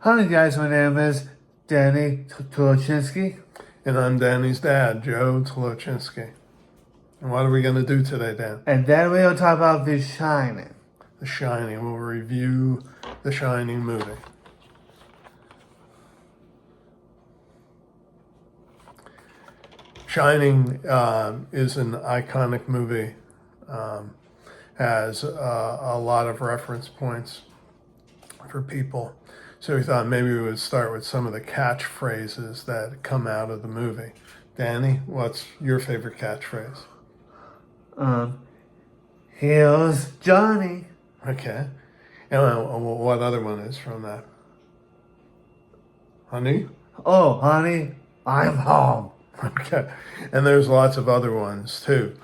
Hi guys, my name is Danny Tolochinsky. And I'm Danny's dad, Joe Tolochinsky. And what are we going to do today, Dan? And then we'll talk about The Shining. The Shining. We'll review the Shining movie. Shining is an iconic movie. Has a lot of reference points for people. So we thought maybe we would start with some of the catchphrases that come out of the movie. Danny, what's your favorite catchphrase? Here's Johnny. Okay. And what other one is from that? Honey? Oh, honey, I'm home. Okay. And there's lots of other ones too.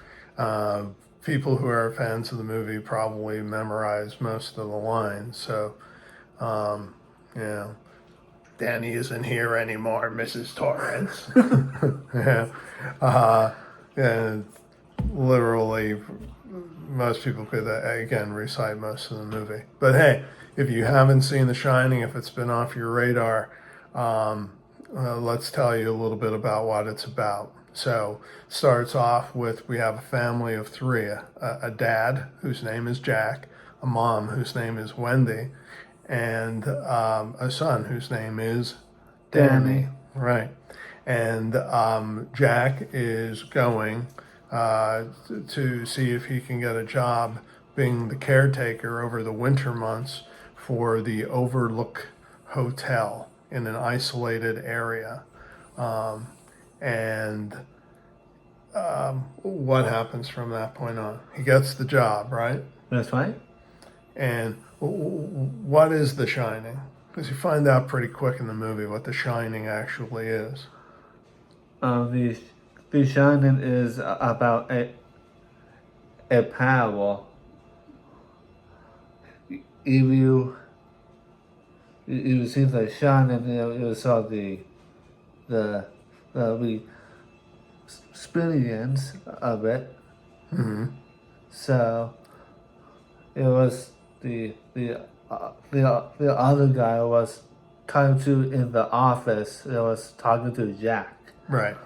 People who are fans of the movie probably memorize most of the lines. So, you know, Danny isn't here anymore, Mrs. Torrance. Yeah. And literally, most people could, again, recite most of the movie. But hey, if you haven't seen The Shining, if it's been off your radar, let's tell you a little bit about what it's about. So, starts off with we have a family of three: a dad whose name is Jack, a mom whose name is Wendy, and a son whose name is Danny. Right. And Jack is going to see if he can get a job being the caretaker over the winter months for the Overlook Hotel in an isolated area. And what happens from that point on? He gets the job, right? That's right. And what is The Shining? Because you find out pretty quick in the movie what The Shining actually is. The Shining is about a parable. If you see The Shining, you saw the experience of it. Mm-hmm. So it was the other guy was talking to in the office. It was talking to Jack. Right.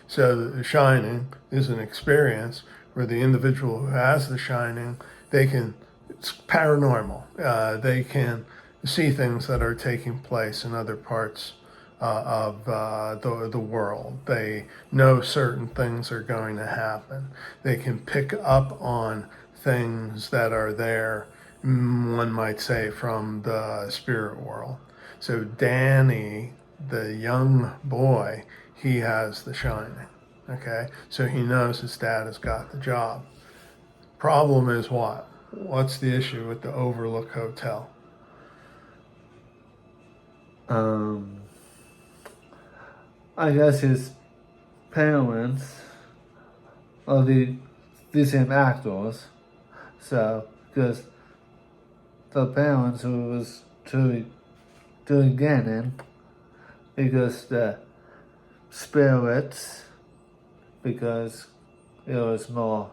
So The Shining is an experience where the individual who has The Shining, it's paranormal. They can see things that are taking place in other parts of the world. They know certain things are going to happen. They can pick up on things that are there, one might say, from the spirit world. So Danny, the young boy, he has The Shining. Okay, so he knows his dad has got the job. Problem is what? What's the issue with the Overlook Hotel? I guess his parents are the same actors. So, because the parents who was doing Gannon, because the spirits, because it was more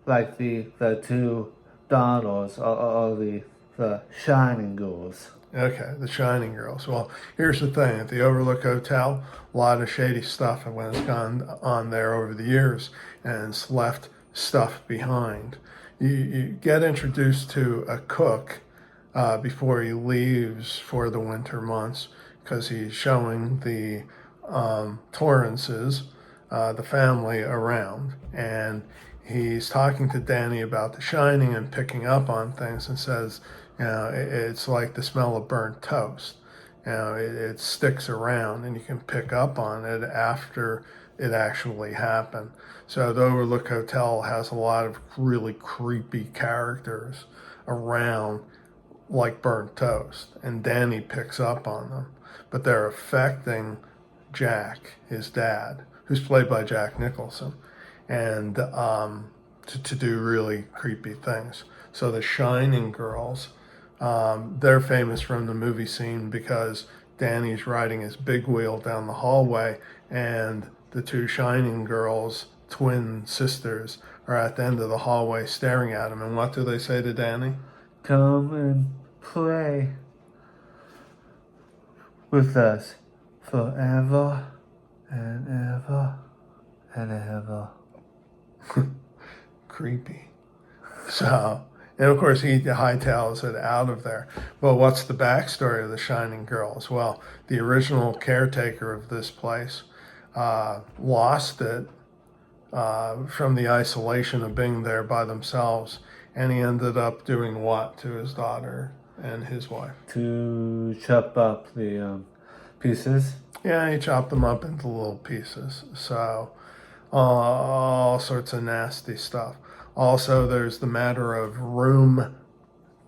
like the two daughters or the Shining Girls. Okay, the Shining Girls. Well, here's the thing. At the Overlook Hotel, a lot of shady stuff has gone on there over the years, and it's left stuff behind. You get introduced to a cook before he leaves for the winter months because he's showing the Torrances, the family, around. And he's talking to Danny about The Shining and picking up on things and says, it's like the smell of burnt toast. It sticks around and you can pick up on it after it actually happened. So the Overlook Hotel has a lot of really creepy characters around like burnt toast, and Danny picks up on them. But they're affecting Jack, his dad, who's played by Jack Nicholson, and to do really creepy things. So the Shining Girls, they're famous from the movie scene because Danny's riding his big wheel down the hallway, and the two Shining Girls, twin sisters, are at the end of the hallway staring at him. And what do they say to Danny? Come and play. with us forever and ever and ever. Creepy. So, and of course, he hightails it out of there. But what's the backstory of the Shining Girls? Well, the original caretaker of this place lost it from the isolation of being there by themselves, and he ended up doing what to his daughter and his wife? To chop up the pieces. Yeah, he chopped them up into little pieces. So, all sorts of nasty stuff. Also, there's the matter of room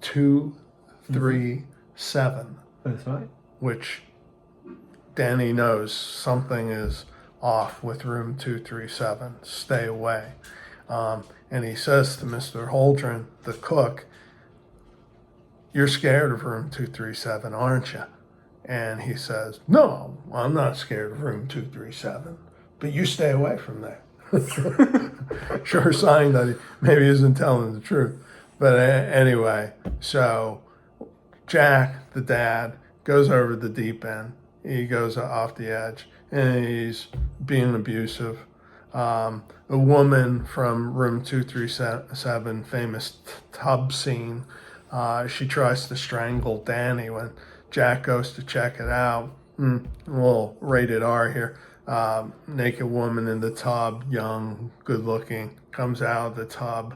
237, That's right. which Danny knows something is off with room 237. Stay away. And he says to Mr. Holdren, the cook, "You're scared of room 237, aren't you?" And he says, "No, I'm not scared of room 237, but you stay away from there." Sure sign that he maybe isn't telling the truth. But anyway, so Jack, the dad, goes over the deep end. He goes off the edge, and he's being abusive. A woman from room 237, famous tub scene, she tries to strangle Danny when Jack goes to check it out. A little rated R here. Naked woman in the tub, young, good looking, comes out of the tub.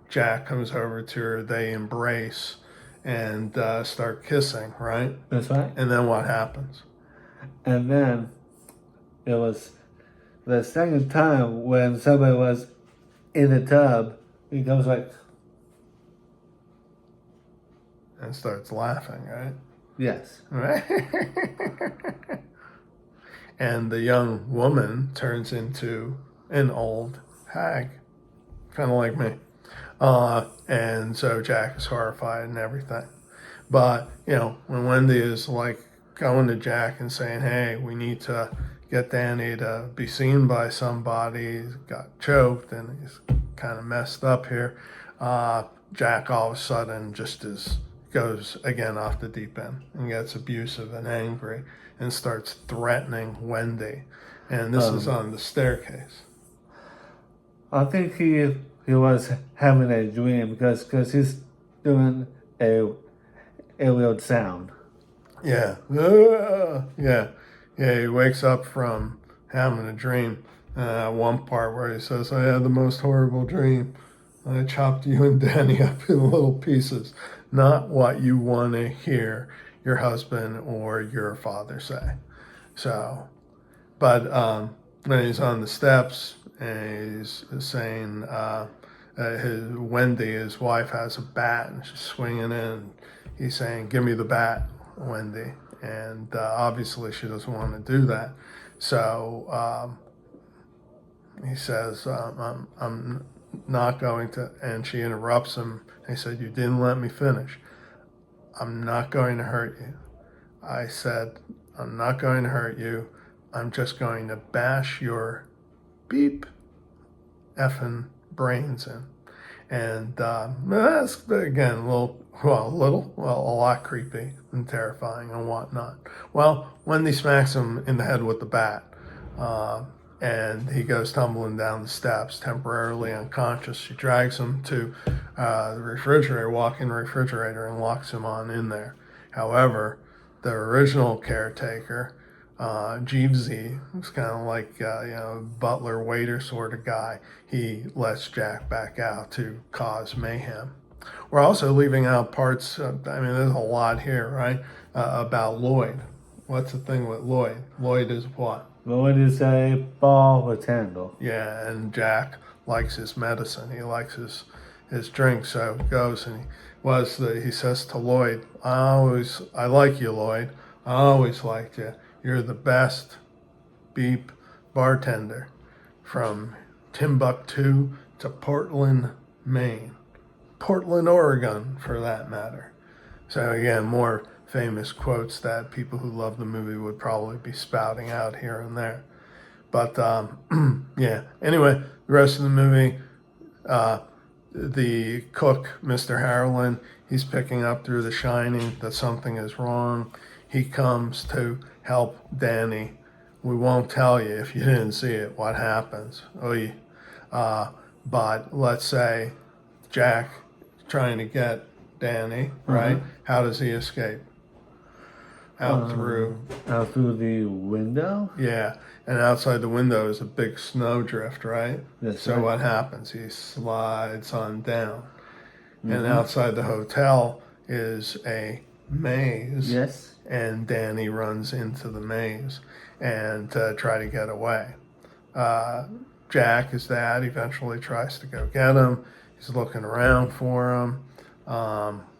Jack comes over to her. They embrace and start kissing, right? That's right. And then what happens? And then it was the second time when somebody was in the tub, he goes like, And starts laughing, right? yes. Right? And the young woman turns into an old hag, kind of like me. And so Jack is horrified and everything. But, when Wendy is like going to Jack and saying, "Hey, we need to get Danny to be seen by somebody. He's got choked and he's kind of messed up here." Jack all of a sudden goes again off the deep end and gets abusive and angry and starts threatening Wendy. And this is on the staircase. I think he was having a dream because he's doing a weird sound. Yeah. Yeah. He wakes up from having a dream. One part where he says, "I had the most horrible dream. I chopped you and Danny up in little pieces." Not what you want to hear your husband or your father say. So, but when he's on the steps and he's saying, Wendy, his wife, has a bat and she's swinging in. He's saying, "Give me the bat, Wendy." And obviously she doesn't want to do that. So he says, I'm not going to, and she interrupts him. He said, "You didn't let me finish. I'm not going to hurt you." I said, "I'm not going to hurt you. I'm just going to bash your beep effing brains in." And that's, again, a lot creepy and terrifying and whatnot. Well, Wendy smacks him in the head with the bat. And he goes tumbling down the steps, temporarily unconscious. She drags him to the refrigerator, walk-in refrigerator, and locks him on in there. However, the original caretaker, Jeevesy, who's kind of like butler waiter sort of guy, he lets Jack back out to cause mayhem. We're also leaving out parts. There's a lot here, right? About Lloyd. What's the thing with Lloyd? Lloyd is what? Lloyd is a ball with handle. Yeah, and Jack likes his medicine. He likes his drink, so he goes and he says to Lloyd, I like you, Lloyd. I always liked you. You're the best beep bartender from Timbuktu to Portland, Maine. Portland, Oregon, for that matter. So again, more famous quotes that people who love the movie would probably be spouting out here and there. But yeah, anyway, the rest of the movie, the cook, Mr. Harlan, He's picking up through The Shining that something is wrong. He comes to help Danny. We won't tell you if you didn't see it what happens. But let's say Jack trying to get Danny, right? How does he escape? Out through. Out through the window? Yeah, and outside the window is a big snowdrift, right? That's So right. what happens? He slides on down. And outside the hotel is a maze. Yes. And Danny runs into the maze and try to get away. Jack, his dad, eventually tries to go get him. He's looking around for him.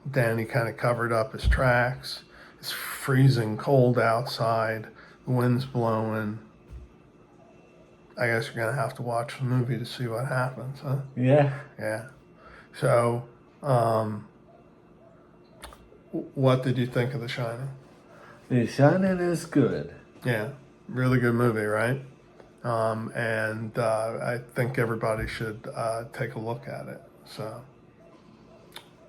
Danny kind of covered up his tracks. It's freezing cold outside. The wind's blowing. I guess you're going to have to watch the movie to see what happens, huh? Yeah. Yeah. So, what did you think of The Shining? The Shining is good. Yeah, really good movie, right? And I think everybody should take a look at it. So,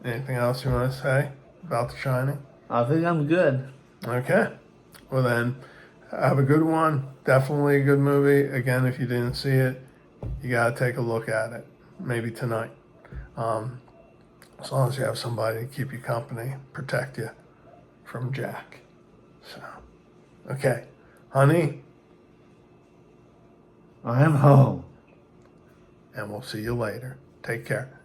anything else you want to say about The Shining? I think I'm good. Okay. Well, then, have a good one. Definitely a good movie. Again, if you didn't see it, you got to take a look at it. Maybe tonight. As long as you have somebody to keep you company, protect you from Jack. So, okay. Honey, I am home. and we'll see you later. Take care.